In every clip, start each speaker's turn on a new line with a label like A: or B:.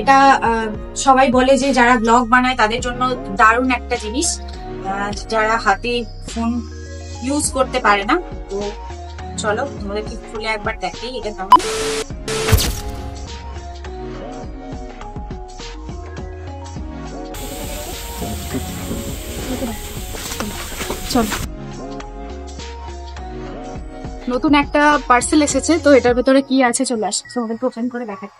A: এটা সবাই বলে যে যারা ব্লগ বানায় তাদের জন্য দারুণ একটা জিনিস, যারা হাতে ফোন ইউজ করতে পারে না। তো চলো তোমাদেরকে খুলে একবার দেখাই এটা কেমন। চলো, নতুন একটা পার্সেল এসেছে, তো এটার ভেতরে কি আছে চলে আসে তোমাদেরকে ওপেন করে দেখাই।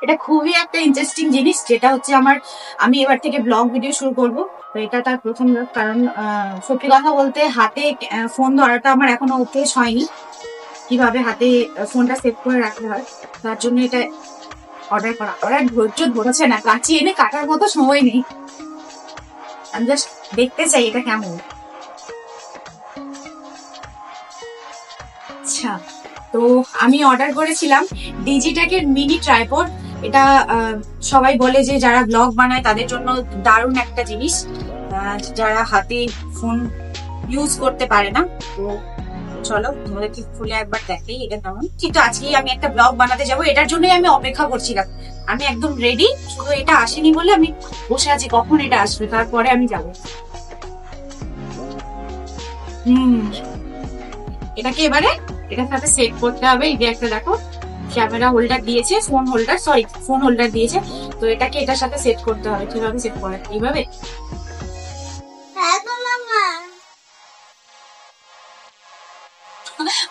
A: এটা খুবই একটা ইন্টারেস্টিং জিনিস, যেটা হচ্ছে আমি এবার থেকে ব্লগ ভিডিও শুরু করব। তো এটা তার প্রথম ধাপ, কারণ সত্যি কথা বলতে হাতে ফোন ধরাটা আমার এখনো অভ্যেস হয়নি, কিভাবে হাতে ফোনটা সেভ করে রাখতে হয়। তার জন্য এটা অর্ডার করা। অর্ডার ধৈর্য ধরেছে না, কাঁচি এনে কাটার মতো সময় নেই। আমি জাস্ট দেখতে চাই এটা কেমন। আচ্ছা, তো আমি অর্ডার করেছিলাম ডিজিটেকের মিনি ট্রাইপড। এটা সবাই বলে যে যারা ব্লগ বানায় তাদের জন্য দারুণ একটা জিনিস, যারা হাতে ফোন ইউজ করতে পারে না। তো চলো তোমাদেরকে খুলে একবার দেখাই এটা কেমন। কিন্তু আজকেই আমি একটা ব্লগ বানাতে যাব, এটার জন্যই আমি অপেক্ষা করছিলাম। আমি একদম রেডি, শুধু এটা আসেনি বলে আমি বসে আছি কখন এটা আসবে, তারপরে আমি যাব। এটাকে এবারে এটার সাথে সেট করতে হবে। এই যে একটা দেখো ক্যামেরা হোল্ডার দিয়েছে, ফোন হোল্ডার দিয়েছে। তো এটাকে এটার সাথে সেট করতে হবে। কিভাবে সেট করে? এইভাবে।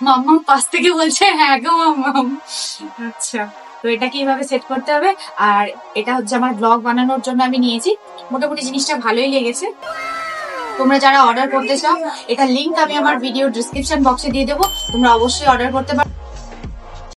A: মাম্মা পাশ থেকে বলছে হ্যাঁ গো মাম্মা। আচ্ছা, তো এটাকে এইভাবে সেট করতে হবে। আর এটা হচ্ছে আমার ব্লগ বানানোর জন্য আমি নিয়েছি। মোটামুটি জিনিসটা ভালোই লেগেছে। তোমরা যারা অর্ডার করতে চাও, এটা লিংক আমি আমার ভিডিও ডিসক্রিপশন বক্সে দিয়ে দেবো, তোমরা অবশ্যই অর্ডার করতে পারো।